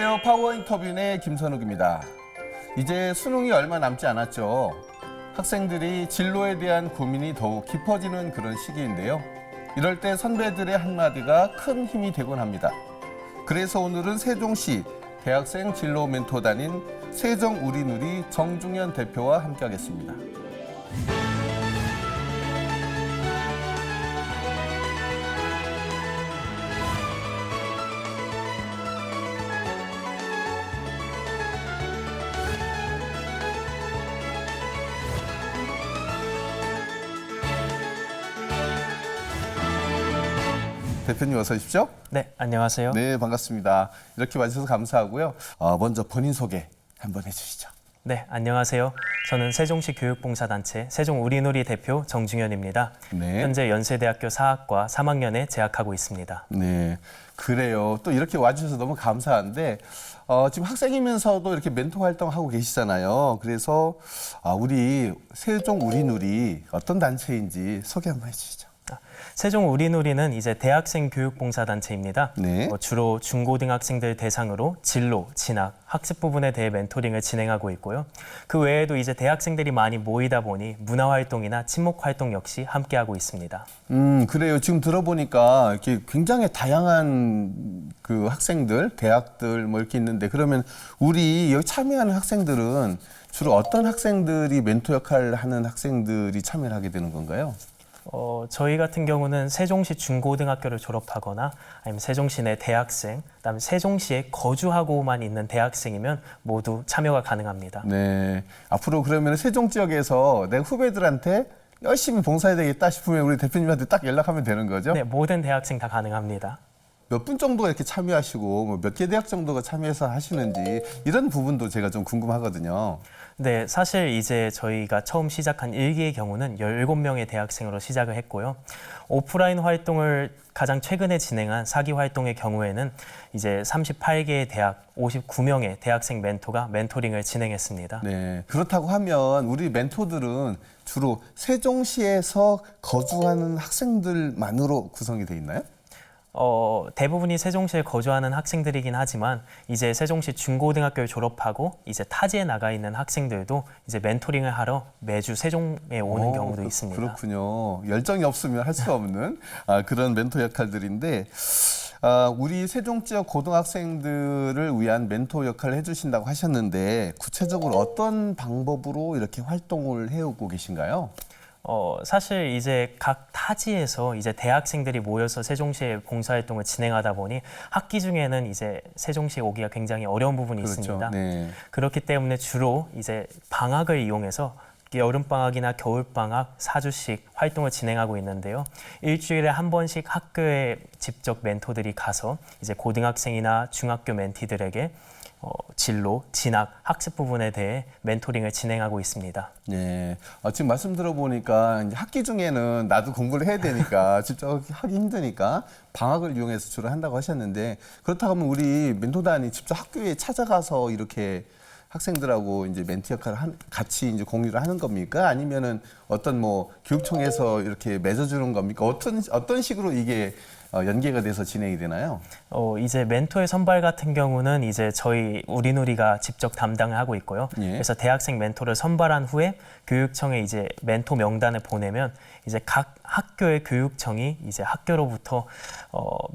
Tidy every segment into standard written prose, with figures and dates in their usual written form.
안녕하세요. 파워 인터뷰의 김선욱입니다. 이제 수능이 얼마 남지 않았죠. 학생들이 진로에 대한 고민이 더욱 깊어지는 그런 시기인데요. 이럴 때 선배들의 한마디가 큰 힘이 되곤 합니다. 그래서 오늘은 세종시 대학생 진로 멘토단인 세종우리누리 정중현 대표와 함께하겠습니다. 대표님 어서 오십시오. 네, 안녕하세요. 네, 반갑습니다. 이렇게 와주셔서 감사하고요. 먼저 본인 소개 한번 해주시죠. 네, 안녕하세요. 저는 세종시 교육봉사단체 세종우리누리 대표 정중현입니다. 네. 현재 연세대학교 사학과 3학년에 재학하고 있습니다. 네, 그래요. 또 이렇게 와주셔서 너무 감사한데 지금 학생이면서도 이렇게 멘토 활동하고 계시잖아요. 그래서 우리 세종우리누리 어떤 단체인지 소개 한번 해주시죠. 세종우리누리는 이제 대학생 교육봉사단체입니다. 네. 주로 중고등학생들 대상으로 진로, 진학, 학습 부분에 대해 멘토링을 진행하고 있고요. 그 외에도 이제 대학생들이 많이 모이다 보니 문화활동이나 친목활동 역시 함께하고 있습니다. 그래요. 지금 들어보니까 이렇게 굉장히 다양한 그 학생들, 대학들 뭐 이렇게 있는데 그러면 우리 여기 참여하는 학생들은 주로 어떤 학생들이 멘토 역할을 하는 학생들이 참여를 하게 되는 건가요? 저희 같은 경우는 세종시 중고등학교를 졸업하거나 아니면 세종시 내 대학생, 그다음에 세종시에 거주하고만 있는 대학생이면 모두 참여가 가능합니다. 네. 앞으로 그러면 세종 지역에서 내 후배들한테 열심히 봉사해야 되겠다 싶으면 우리 대표님한테 딱 연락하면 되는 거죠? 네, 모든 대학생 다 가능합니다. 몇 분 정도가 이렇게 참여하시고 뭐 몇 개 대학 정도가 참여해서 하시는지 이런 부분도 제가 좀 궁금하거든요. 네, 사실 이제 저희가 처음 시작한 1기의 경우는 17명의 대학생으로 시작을 했고요. 오프라인 활동을 가장 최근에 진행한 4기 활동의 경우에는 이제 38개의 대학, 59명의 대학생 멘토가 멘토링을 진행했습니다. 네. 그렇다고 하면 우리 멘토들은 주로 세종시에서 거주하는 학생들만으로 구성이 돼 있나요? 대부분이 세종시에 거주하는 학생들이긴 하지만 이제 세종시 중고등학교를 졸업하고 이제 타지에 나가 있는 학생들도 이제 멘토링을 하러 매주 세종에 오는 경우도 있습니다. 그렇군요. 열정이 없으면 할 수 없는 그런 멘토 역할들인데 우리 세종 지역 고등학생들을 위한 멘토 역할을 해주신다고 하셨는데 구체적으로 어떤 방법으로 이렇게 활동을 해오고 계신가요? 사실 이제 각 타지에서 이제 대학생들이 모여서 세종시에 봉사활동을 진행하다 보니 학기 중에는 이제 세종시에 오기가 굉장히 어려운 부분이 그렇죠. 있습니다. 네. 그렇기 때문에 주로 이제 방학을 이용해서 여름방학이나 겨울방학 4주씩 활동을 진행하고 있는데요. 일주일에 한 번씩 학교에 직접 멘토들이 가서 이제 고등학생이나 중학교 멘티들에게 진로, 진학, 학습 부분에 대해 멘토링을 진행하고 있습니다. 네. 지금 말씀 들어보니까 이제 학기 중에는 나도 공부를 해야 되니까 직접 하기 힘드니까 방학을 이용해서 주로 한다고 하셨는데 그렇다고 하면 우리 멘토단이 직접 학교에 찾아가서 이렇게 학생들하고 이제 멘티 역할을 같이 이제 공유를 하는 겁니까? 아니면은 어떤 뭐 교육청에서 이렇게 맺어주는 겁니까? 어떤 식으로 이게 연계가 돼서 진행이 되나요? 이제 멘토의 선발 같은 경우는 이제 저희 우리누리가 직접 담당을 하고 있고요. 예. 그래서 대학생 멘토를 선발한 후에 교육청에 이제 멘토 명단을 보내면 이제 각 학교의 교육청이 이제 학교로부터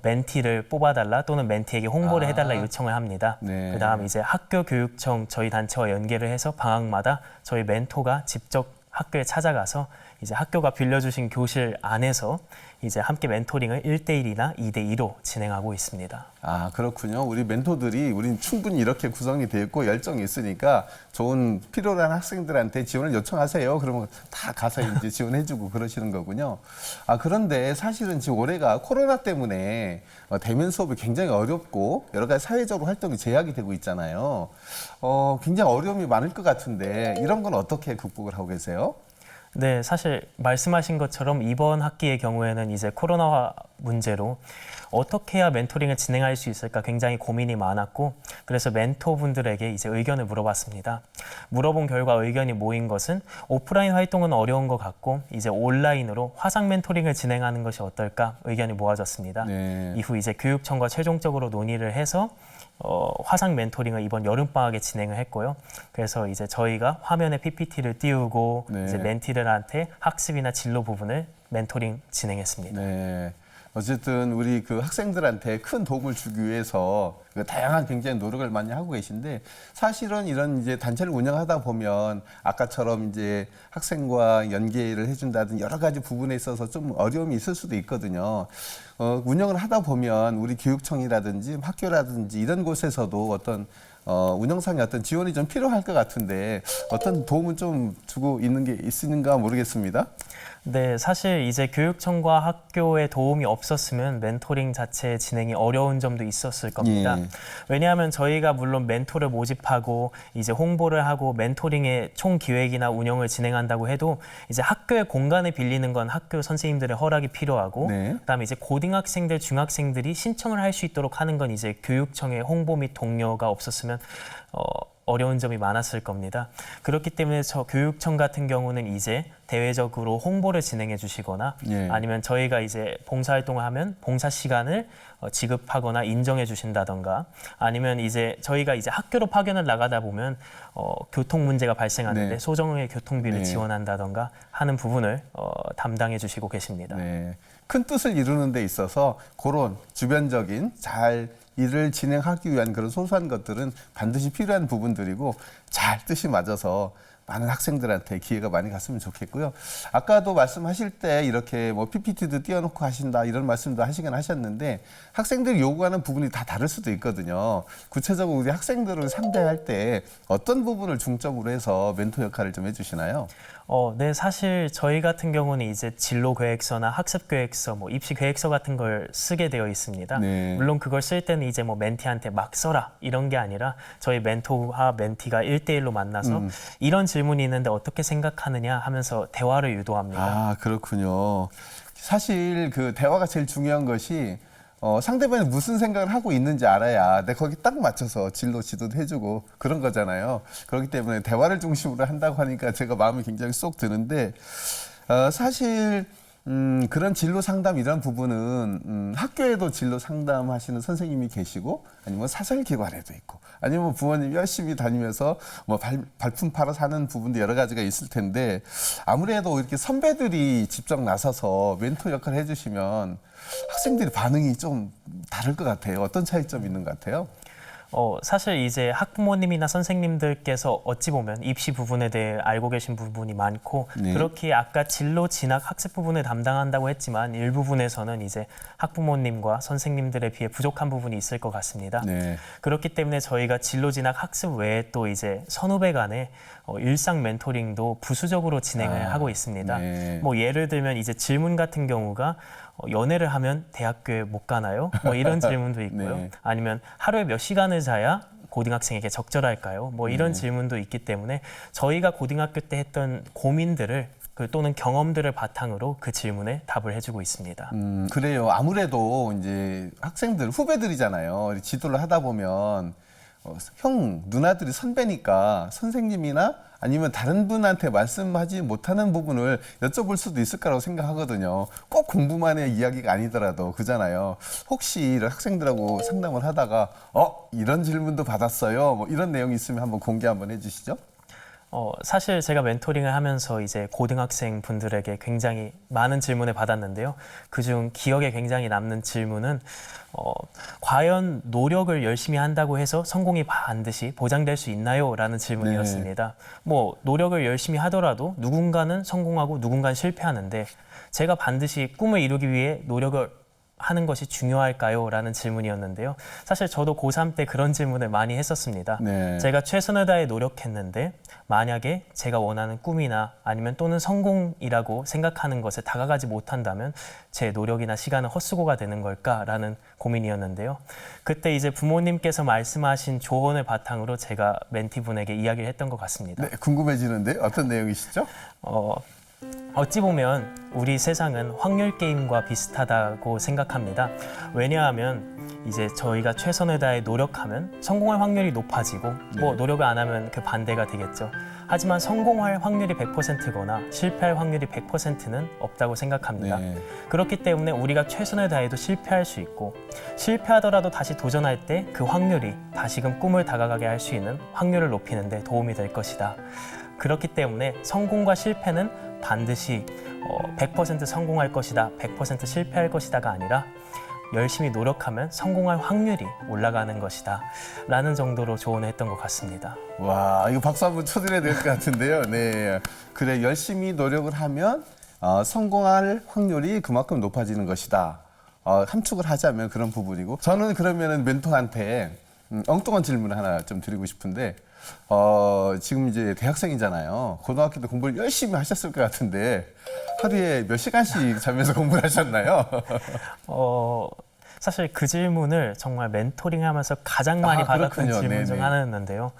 멘티를 뽑아달라 또는 멘티에게 홍보를 해달라 요청을 합니다. 네. 그다음 이제 학교 교육청 저희 단체와 연계를 해서 방학마다 저희 멘토가 직접 학교에 찾아가서 이제 학교가 빌려주신 교실 안에서 이제 함께 멘토링을 1대1이나 2대2로 진행하고 있습니다. 그렇군요. 우리 멘토들이 우린 충분히 이렇게 구성이 되어 있고 열정이 있으니까 좋은 필요로 하는 학생들한테 지원을 요청하세요. 그러면 다 가서 이제 지원해주고 그러시는 거군요. 그런데 사실은 지금 올해가 코로나 때문에 대면 수업이 굉장히 어렵고 여러 가지 사회적으로 활동이 제약이 되고 있잖아요. 굉장히 어려움이 많을 것 같은데 이런 건 어떻게 극복을 하고 계세요? 네, 사실 말씀하신 것처럼 이번 학기의 경우에는 이제 코로나 문제로 어떻게 해야 멘토링을 진행할 수 있을까 굉장히 고민이 많았고 그래서 멘토분들에게 이제 의견을 물어봤습니다. 물어본 결과 의견이 모인 것은 오프라인 활동은 어려운 것 같고 이제 온라인으로 화상 멘토링을 진행하는 것이 어떨까 의견이 모아졌습니다. 네. 이후 이제 교육청과 최종적으로 논의를 해서 화상 멘토링을 이번 여름방학에 진행을 했고요. 그래서 이제 저희가 화면에 PPT를 띄우고 네. 이제 멘티들한테 학습이나 진로 부분을 멘토링 진행했습니다. 네. 어쨌든 우리 그 학생들한테 큰 도움을 주기 위해서 그 다양한 굉장히 노력을 많이 하고 계신데 사실은 이런 이제 단체를 운영하다 보면 아까처럼 이제 학생과 연계를 해준다든 여러 가지 부분에 있어서 좀 어려움이 있을 수도 있거든요. 운영을 하다 보면 우리 교육청이라든지 학교라든지 이런 곳에서도 어떤 운영상의 어떤 지원이 좀 필요할 것 같은데 어떤 도움을 좀 주고 있는 게 있는가 모르겠습니다. 네, 사실 이제 교육청과 학교의 도움이 없었으면 멘토링 자체 진행이 어려운 점도 있었을 겁니다. 예. 왜냐하면 저희가 물론 멘토를 모집하고 이제 홍보를 하고 멘토링의 총 기획이나 운영을 진행한다고 해도 이제 학교의 공간을 빌리는 건 학교 선생님들의 허락이 필요하고 네. 그다음에 이제 고등학생들, 중학생들이 신청을 할 수 있도록 하는 건 이제 교육청의 홍보 및 동료가 없었으면 어려운 점이 많았을 겁니다. 그렇기 때문에 저 교육청 같은 경우는 이제 대외적으로 홍보를 진행해 주시거나 예. 아니면 저희가 이제 봉사활동을 하면 봉사 시간을 지급하거나 인정해 주신다던가 아니면 이제 저희가 이제 학교로 파견을 나가다 보면 교통 문제가 발생하는데 네. 소정의 교통비를 네. 지원한다던가 하는 부분을 담당해 주시고 계십니다. 네. 큰 뜻을 이루는 데 있어서 그런 주변적인 잘 일을 진행하기 위한 그런 소소한 것들은 반드시 필요한 부분들이고 잘 뜻이 맞아서 많은 학생들한테 기회가 많이 갔으면 좋겠고요. 아까도 말씀하실 때 이렇게 뭐 PPT도 띄워놓고 하신다 이런 말씀도 하시긴 하셨는데 학생들이 요구하는 부분이 다 다를 수도 있거든요. 구체적으로 우리 학생들을 상대할 때 어떤 부분을 중점으로 해서 멘토 역할을 좀 해주시나요? 네, 사실 저희 같은 경우는 이제 진로 계획서나 학습 계획서, 뭐 입시 계획서 같은 걸 쓰게 되어 있습니다. 네. 물론 그걸 쓸 때는 이제 뭐 멘티한테 막 써라 이런 게 아니라 저희 멘토와 멘티가 1대1로 만나서 이런 질문이 있는데 어떻게 생각하느냐 하면서 대화를 유도합니다. 아, 그렇군요. 사실 그 대화가 제일 중요한 것이 상대방이 무슨 생각을 하고 있는지 알아야 내가 거기 딱 맞춰서 진로 지도도 해주고 그런 거잖아요. 그렇기 때문에 대화를 중심으로 한다고 하니까 제가 마음이 굉장히 쏙 드는데 사실 그런 진로 상담 이런 부분은 학교에도 진로 상담하시는 선생님이 계시고 아니면 사설기관에도 있고 아니면 부모님 열심히 다니면서 뭐 발품 팔아 사는 부분도 여러 가지가 있을 텐데 아무래도 이렇게 선배들이 직접 나서서 멘토 역할을 해주시면 학생들의 반응이 좀 다를 것 같아요. 어떤 차이점이 있는 것 같아요? 사실 이제 학부모님이나 선생님들께서 어찌 보면 입시 부분에 대해 알고 계신 부분이 많고 네. 그렇게 아까 진로 진학 학습 부분을 담당한다고 했지만 일부분에서는 이제 학부모님과 선생님들에 비해 부족한 부분이 있을 것 같습니다. 네. 그렇기 때문에 저희가 진로 진학 학습 외에 또 이제 선후배 간에 일상 멘토링도 부수적으로 진행을 하고 있습니다. 네. 뭐 예를 들면 이제 질문 같은 경우가 연애를 하면 대학교에 못 가나요? 뭐 이런 질문도 있고요. 네. 아니면 하루에 몇 시간을 자야 고등학생에게 적절할까요? 뭐 이런 질문도 있기 때문에 저희가 고등학교 때 했던 고민들을 또는 경험들을 바탕으로 그 질문에 답을 해주고 있습니다. 그래요. 아무래도 이제 학생들 후배들이잖아요. 지도를 하다 보면 형 누나들이 선배니까 선생님이나 아니면 다른 분한테 말씀하지 못하는 부분을 여쭤볼 수도 있을 거라고 생각하거든요. 꼭 공부만의 이야기가 아니더라도 그잖아요. 혹시 이런 학생들하고 상담을 하다가 이런 질문도 받았어요. 뭐 이런 내용이 있으면 한번 공개 한번 해주시죠. 사실 제가 멘토링을 하면서 이제 고등학생 분들에게 굉장히 많은 질문을 받았는데요. 그중 기억에 굉장히 남는 질문은 과연 노력을 열심히 한다고 해서 성공이 반드시 보장될 수 있나요? 라는 질문이었습니다. 뭐 노력을 열심히 하더라도 누군가는 성공하고 누군가는 실패하는데 제가 반드시 꿈을 이루기 위해 노력을 하는 것이 중요할까요? 라는 질문이었는데요. 사실 저도 고3 때 그런 질문을 많이 했었습니다. 네. 제가 최선을 다해 노력했는데 만약에 제가 원하는 꿈이나 아니면 또는 성공이라고 생각하는 것에 다가가지 못한다면 제 노력이나 시간은 헛수고가 되는 걸까라는 고민이었는데요. 그때 이제 부모님께서 말씀하신 조언을 바탕으로 제가 멘티분에게 이야기를 했던 것 같습니다. 네, 궁금해지는데 어떤 내용이시죠? 어찌 보면 우리 세상은 확률 게임과 비슷하다고 생각합니다. 왜냐하면 이제 저희가 최선을 다해 노력하면 성공할 확률이 높아지고 뭐 노력을 안 하면 그 반대가 되겠죠. 하지만 성공할 확률이 100%거나 실패할 확률이 100%는 없다고 생각합니다. 네. 그렇기 때문에 우리가 최선을 다해도 실패할 수 있고 실패하더라도 다시 도전할 때 그 확률이 다시금 꿈을 다가가게 할 수 있는 확률을 높이는 데 도움이 될 것이다. 그렇기 때문에 성공과 실패는 반드시 100% 성공할 것이다, 100% 실패할 것이다가 아니라 열심히 노력하면 성공할 확률이 올라가는 것이다 라는 정도로 조언을 했던 것 같습니다. 와, 이거 박수 한번 쳐드려야 될 것 같은데요. 네. 그래, 열심히 노력을 하면 성공할 확률이 그만큼 높아지는 것이다. 함축을 하자면 그런 부분이고. 저는 그러면은 멘토한테 엉뚱한 질문을 하나 좀 드리고 싶은데, 지금 이제 대학생이잖아요. 고등학교 때 공부를 열심히 하셨을 것 같은데, 하루에 몇 시간씩 자면서 공부를 하셨나요? 사실 그 질문을 정말 멘토링 하면서 가장 많이 받았던 그렇군요. 질문 중 네네. 하나였는데요.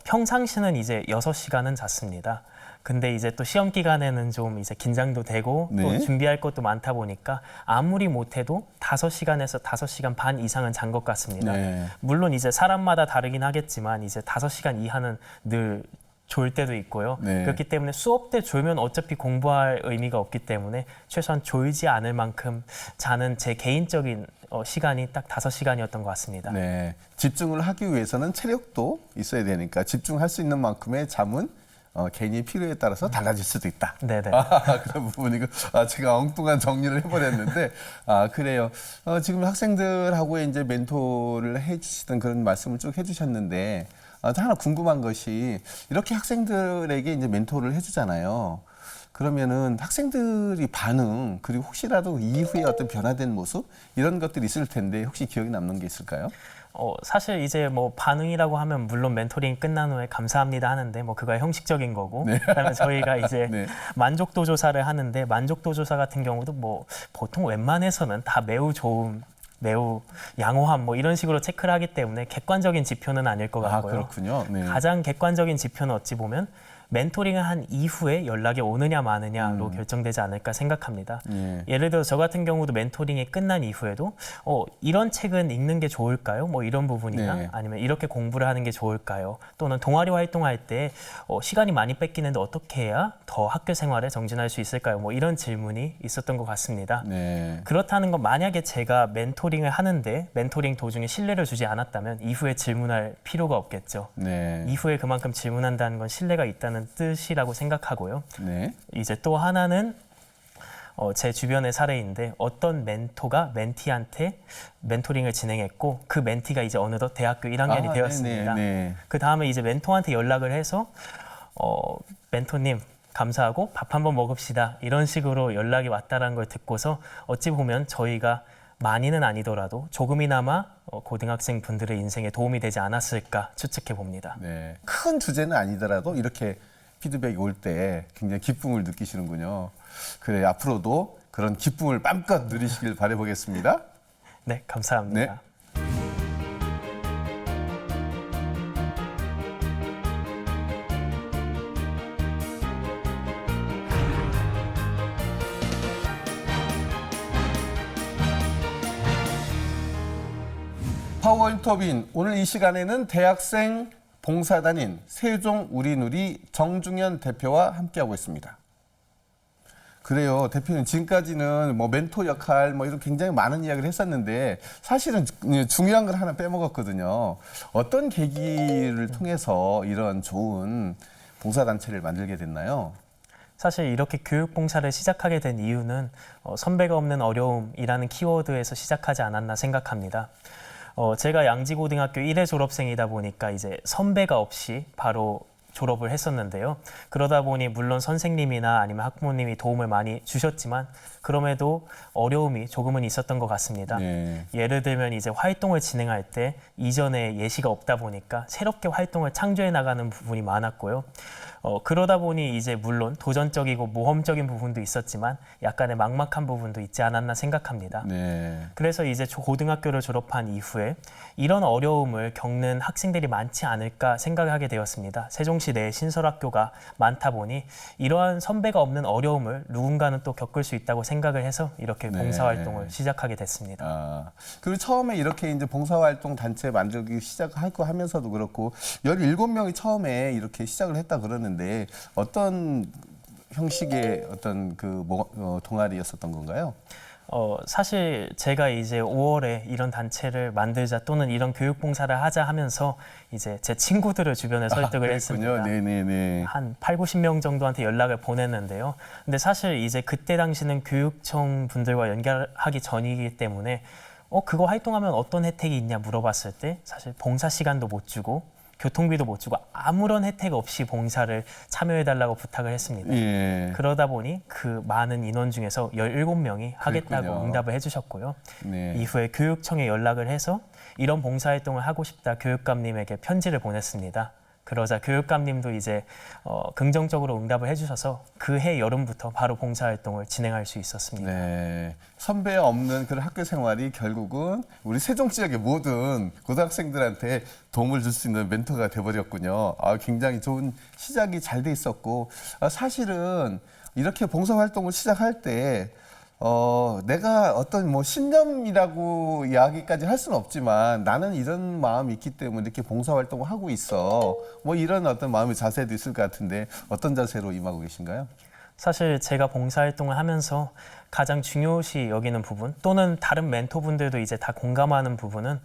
평상시는 이제 6시간은 잤습니다. 근데 이제 또 시험 기간에는 좀 이제 긴장도 되고 또 네. 준비할 것도 많다 보니까 아무리 못해도 5시간에서 5시간 반 이상은 잔 것 같습니다. 네. 물론 이제 사람마다 다르긴 하겠지만 이제 5시간 이하는 늘 졸 때도 있고요. 네. 그렇기 때문에 수업 때 졸면 어차피 공부할 의미가 없기 때문에 최소한 졸지 않을 만큼 자는 제 개인적인 시간이 딱 5시간이었던 것 같습니다. 네. 집중을 하기 위해서는 체력도 있어야 되니까 집중할 수 있는 만큼의 잠은 개인의 필요에 따라서 달라질 수도 있다. 네네. 그런 부분이고 제가 엉뚱한 정리를 해버렸는데 그래요. 지금 학생들하고 이제 멘토를 해주시던 그런 말씀을 쭉 해주셨는데 하나 궁금한 것이 이렇게 학생들에게 이제 멘토를 해주잖아요. 그러면은 학생들이 반응 그리고 혹시라도 이후에 어떤 변화된 모습 이런 것들이 있을 텐데 혹시 기억에 남는 게 있을까요? 사실 이제 뭐 반응이라고 하면 물론 멘토링 끝난 후에 감사합니다 하는데 뭐 그거야 형식적인 거고 그다음에 저희가 이제 네. 만족도 조사를 하는데 만족도 조사 같은 경우도 뭐 보통 웬만해서는 다 매우 좋음, 매우 양호함 뭐 이런 식으로 체크를 하기 때문에 객관적인 지표는 아닐 것 같고요. 그렇군요. 네. 가장 객관적인 지표는 어찌 보면 멘토링을 한 이후에 연락이 오느냐 마느냐로 결정되지 않을까 생각합니다. 예. 예를 들어 저 같은 경우도 멘토링이 끝난 이후에도 이런 책은 읽는 게 좋을까요? 뭐 이런 부분이나 네. 아니면 이렇게 공부를 하는 게 좋을까요? 또는 동아리 활동할 때 시간이 많이 뺏기는데 어떻게 해야 더 학교 생활에 정진할 수 있을까요? 뭐 이런 질문이 있었던 것 같습니다. 네. 그렇다는 건 만약에 제가 멘토링을 하는데 멘토링 도중에 신뢰를 주지 않았다면 이후에 질문할 필요가 없겠죠. 네. 이후에 그만큼 질문한다는 건 신뢰가 있다는 뜻이라고 생각하고요. 네. 이제 또 하나는 제 주변의 사례인데 어떤 멘토가 멘티한테 멘토링을 진행했고 그 멘티가 이제 어느덧 대학교 1학년이 되었습니다. 네. 그 다음에 이제 멘토한테 연락을 해서 멘토님 감사하고 밥 한번 먹읍시다 이런 식으로 연락이 왔다는 걸 듣고서 어찌 보면 저희가 많이는 아니더라도 조금이나마 고등학생 분들의 인생에 도움이 되지 않았을까 추측해 봅니다. 네. 큰 주제는 아니더라도 이렇게 피드백이 올 때 굉장히 기쁨을 느끼시는군요. 그래 앞으로도 그런 기쁨을 맘껏 누리시길 바라보겠습니다. 네, 감사합니다. 네. 파워 인터뷰인 오늘 이 시간에는 대학생 봉사단인 세종 우리누리 정중현 대표와 함께하고 있습니다. 그래요. 대표님 지금까지는 뭐 멘토 역할 뭐 이런 굉장히 많은 이야기를 했었는데 사실은 중요한 걸 하나 빼먹었거든요. 어떤 계기를 통해서 이런 좋은 봉사단체를 만들게 됐나요? 사실 이렇게 교육봉사를 시작하게 된 이유는 선배가 없는 어려움이라는 키워드에서 시작하지 않았나 생각합니다. 제가 양지고등학교 1회 졸업생이다 보니까 이제 선배가 없이 바로 졸업을 했었는데요. 그러다 보니 물론 선생님이나 아니면 학부모님이 도움을 많이 주셨지만 그럼에도 어려움이 조금은 있었던 것 같습니다. 네. 예를 들면 이제 활동을 진행할 때 이전에 예시가 없다 보니까 새롭게 활동을 창조해 나가는 부분이 많았고요. 그러다 보니 이제 물론 도전적이고 모험적인 부분도 있었지만 약간의 막막한 부분도 있지 않았나 생각합니다. 네. 그래서 이제 고등학교를 졸업한 이후에 이런 어려움을 겪는 학생들이 많지 않을까 생각을 하게 되었습니다. 세종시 내에 신설학교가 많다 보니 이러한 선배가 없는 어려움을 누군가는 또 겪을 수 있다고 생각을 해서 이렇게 네. 봉사활동을 시작하게 됐습니다. 아, 그리고 처음에 이렇게 이제 봉사활동 단체 만들기 시작하고 하면서도 그렇고 17명이 처음에 이렇게 시작을 했다 그러는데 어떤 형식의 어떤 동아리였었던 건가요? 사실 제가 이제 5월에 이런 단체를 만들자 또는 이런 교육봉사를 하자 하면서 이제 제 친구들을 주변에 설득을 했습니다. 네네네. 한 8, 90명 정도한테 연락을 보냈는데요. 근데 사실 이제 그때 당시는 교육청 분들과 연결하기 전이기 때문에 그거 활동하면 어떤 혜택이 있냐 물어봤을 때 사실 봉사 시간도 못 주고 교통비도 못 주고 아무런 혜택 없이 봉사를 참여해달라고 부탁을 했습니다. 예. 그러다 보니 그 많은 인원 중에서 17명이 하겠다고 그랬군요. 응답을 해주셨고요. 네. 이후에 교육청에 연락을 해서 이런 봉사활동을 하고 싶다 교육감님에게 편지를 보냈습니다. 그러자 교육감님도 이제 긍정적으로 응답을 해주셔서 그해 여름부터 바로 봉사활동을 진행할 수 있었습니다. 네. 선배 없는 그런 학교 생활이 결국은 우리 세종 지역의 모든 고등학생들한테 도움을 줄 수 있는 멘토가 돼버렸군요. 굉장히 좋은 시작이 잘 돼 있었고 사실은 이렇게 봉사활동을 시작할 때 내가 어떤 뭐 신념이라고 이야기까지 할 수는 없지만 나는 이런 마음이 있기 때문에 이렇게 봉사활동을 하고 있어. 뭐 이런 어떤 마음의 자세도 있을 것 같은데 어떤 자세로 임하고 계신가요? 사실 제가 봉사활동을 하면서 가장 중요시 여기는 부분 또는 다른 멘토분들도 이제 다 공감하는 부분은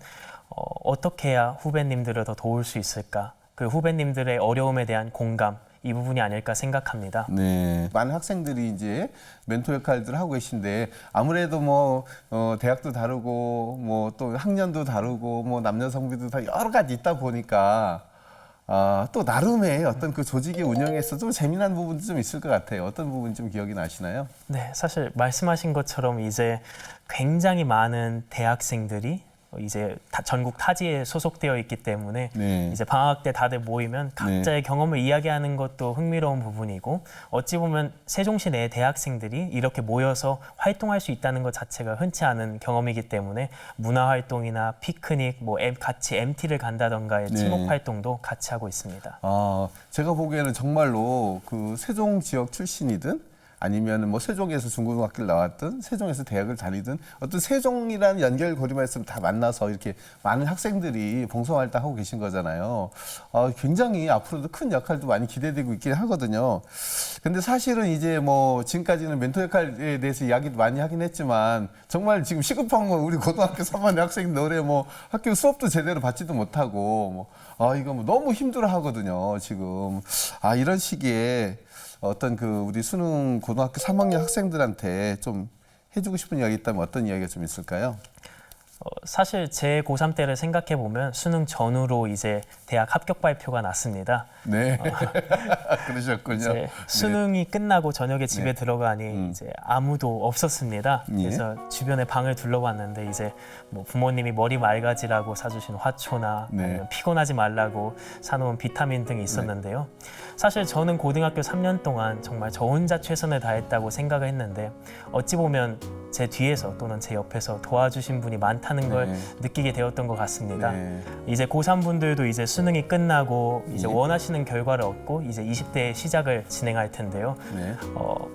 어떻게 해야 후배님들을 더 도울 수 있을까? 그 후배님들의 어려움에 대한 공감 이 부분이 아닐까 생각합니다. 네. 많은 학생들이 이제 멘토 역할들을 하고 계신데 아무래도 뭐 대학도 다르고 뭐 또 학년도 다르고 뭐 남녀 성비도 다 여러 가지 있다 보니까 또 나름의 어떤 그 조직의 운영에서 좀 재미난 부분도 좀 있을 것 같아요. 어떤 부분 좀 기억이 나시나요? 네, 사실 말씀하신 것처럼 이제 굉장히 많은 대학생들이 이제 전국 타지에 소속되어 있기 때문에 네. 이제 방학 때 다들 모이면 각자의 경험을 이야기하는 것도 흥미로운 부분이고 어찌 보면 세종시 내 대학생들이 이렇게 모여서 활동할 수 있다는 것 자체가 흔치 않은 경험이기 때문에 문화 활동이나 피크닉, 뭐 같이 MT를 간다던가의 네. 친목 활동도 같이 하고 있습니다. 제가 보기에는 정말로 그 세종 지역 출신이든 아니면 뭐 세종에서 중고등학교를 나왔든 세종에서 대학을 다니든 어떤 세종이라는 연결고리만 있으면 다 만나서 이렇게 많은 학생들이 봉사활동 하고 계신 거잖아요. 굉장히 앞으로도 큰 역할도 많이 기대되고 있긴 하거든요. 근데 사실은 이제 뭐 지금까지는 멘토 역할에 대해서 이야기도 많이 하긴 했지만 정말 지금 시급한 건 우리 고등학교 3학년 학생들 뭐 학교 수업도 제대로 받지도 못하고 이거 뭐 너무 힘들어 하거든요. 지금 이런 시기에 어떤 우리 수능 고등학교 3학년 학생들한테 좀 해주고 싶은 이야기 있다면 어떤 이야기가 좀 있을까요? 사실 제 고3 때를 생각해 보면 수능 전후로 이제 대학 합격 발표가 났습니다. 네, 그러셨군요. 이제 수능이 끝나고 저녁에 집에 들어가니 이제 아무도 없었습니다. 그래서 주변에 방을 둘러봤는데 이제 뭐 부모님이 머리 맑아지라고 사주신 화초나 아니면 피곤하지 말라고 사놓은 비타민 등이 있었는데요. 사실 저는 고등학교 3년 동안 정말 저 혼자 최선을 다했다고 생각을 했는데 어찌 보면 제 뒤에서 또는 제 옆에서 도와주신 분이 많다는 걸 느끼게 되었던 것 같습니다. 이제 고3 분들도 이제 수능이 끝나고 이제 원하시는 결과를 얻고 이제 20대의 시작을 진행할 텐데요.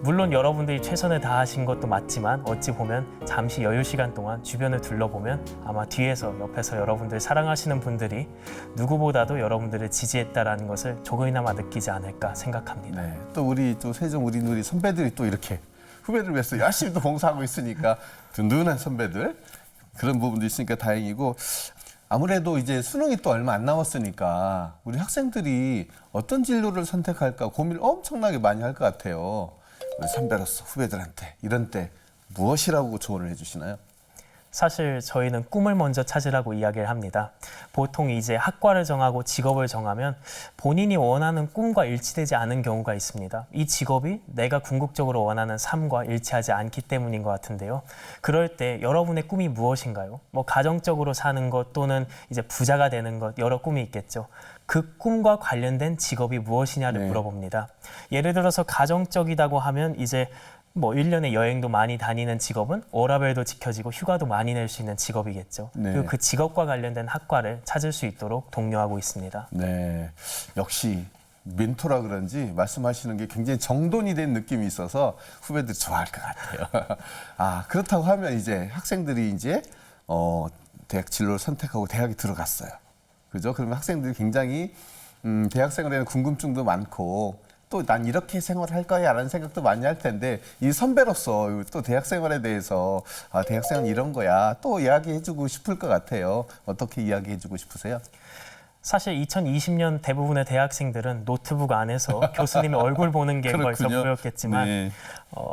물론 여러분들이 최선을 다하신 것도 맞지만 어찌 보면 잠시 여유 시간 동안 주변을 둘러보면 아마 뒤에서 옆에서 여러분들 사랑하시는 분들이 누구보다도 여러분들을 지지했다라는 것을 조금이나마 느끼지 않을까 생각합니다. 네, 또 우리 또 세종 우리 누리 선배들이 또 이렇게 후배들 위해서 열심히 또 봉사하고 있으니까 든든한 선배들 그런 부분도 있으니까 다행이고 아무래도 이제 수능이 또 얼마 안 남았으니까 우리 학생들이 어떤 진로를 선택할까 고민을 엄청나게 많이 할 것 같아요. 우리 선배로서 후배들한테 이런 때 무엇이라고 조언을 해주시나요? 사실 저희는 꿈을 먼저 찾으라고 이야기를 합니다. 보통 이제 학과를 정하고 직업을 정하면 본인이 원하는 꿈과 일치되지 않은 경우가 있습니다. 이 직업이 내가 궁극적으로 원하는 삶과 일치하지 않기 때문인 것 같은데요. 그럴 때 여러분의 꿈이 무엇인가요? 뭐 가정적으로 사는 것 또는 이제 부자가 되는 것 여러 꿈이 있겠죠. 그 꿈과 관련된 직업이 무엇이냐를 물어봅니다. 예를 들어서 가정적이다고 하면 이제 뭐 1년에 여행도 많이 다니는 직업은 워라밸도 지켜지고 휴가도 많이 낼 수 있는 직업이겠죠. 그리고 그 직업과 관련된 학과를 찾을 수 있도록 독려하고 있습니다. 네, 역시 멘토라 그런지 말씀하시는 게 굉장히 정돈이 된 느낌이 있어서 후배들이 좋아할 것 같아요. 그렇다고 하면 이제 학생들이 이제 대학 진로를 선택하고 대학에 들어갔어요. 그죠? 그러면 학생들이 굉장히 대학 생활에는 궁금증도 많고 또 난 이렇게 생활을 할 거야라는 생각도 많이 할 텐데 이 선배로서 또 대학 생활에 대해서 대학 생활 이런 거야 또 이야기해주고 싶을 것 같아요. 어떻게 이야기해주고 싶으세요? 사실 2020년 대부분의 대학생들은 노트북 안에서 교수님의 얼굴 보는 게 벌써 그렇군요. 보였겠지만 네.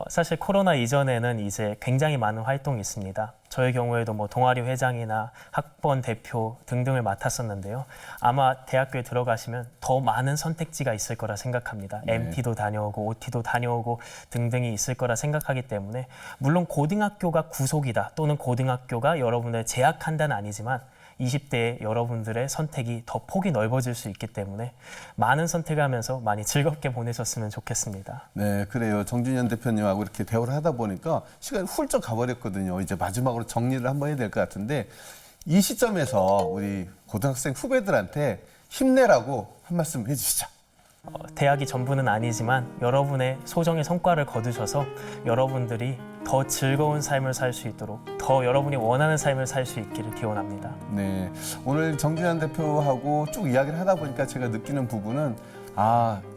사실 코로나 이전에는 이제 굉장히 많은 활동이 있습니다. 저의 경우에도 뭐 동아리 회장이나 학번 대표 등등을 맡았었는데요. 아마 대학교에 들어가시면 더 많은 선택지가 있을 거라 생각합니다. 네. MT도 다녀오고 OT도 다녀오고 등등이 있을 거라 생각하기 때문에 물론 고등학교가 구속이다 또는 고등학교가 여러분을 제약한다는 아니지만 20대의 여러분들의 선택이 더 폭이 넓어질 수 있기 때문에 많은 선택하면서 많이 즐겁게 보내셨으면 좋겠습니다. 네, 그래요. 정준현 대표님하고 이렇게 대화를 하다 보니까 시간이 훌쩍 가버렸거든요. 이제 마지막으로 정리를 한번 해야 될 것 같은데 이 시점에서 우리 고등학생 후배들한테 힘내라고 한 말씀 해주시죠. 대학이 전부는 아니지만 여러분의 소정의 성과를 거두셔서 여러분들이 더 즐거운 삶을 살 수 있도록 더 여러분이 원하는 삶을 살 수 있기를 기원합니다. 네, 오늘 정준현 대표하고 쭉 이야기를 하다 보니까 제가 느끼는 부분은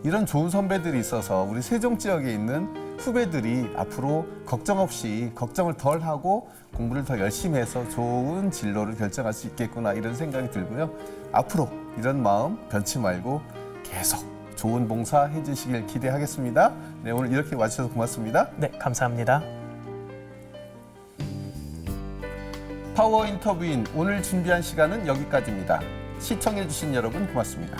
이런 좋은 선배들이 있어서 우리 세종 지역에 있는 후배들이 앞으로 걱정 없이 걱정을 덜 하고 공부를 더 열심히 해서 좋은 진로를 결정할 수 있겠구나 이런 생각이 들고요. 앞으로 이런 마음 변치 말고 계속 좋은 봉사 해주시길 기대하겠습니다. 네, 오늘 이렇게 와주셔서 고맙습니다. 네, 감사합니다. 파워 인터뷰인 오늘 준비한 시간은 여기까지입니다. 시청해주신 여러분 고맙습니다.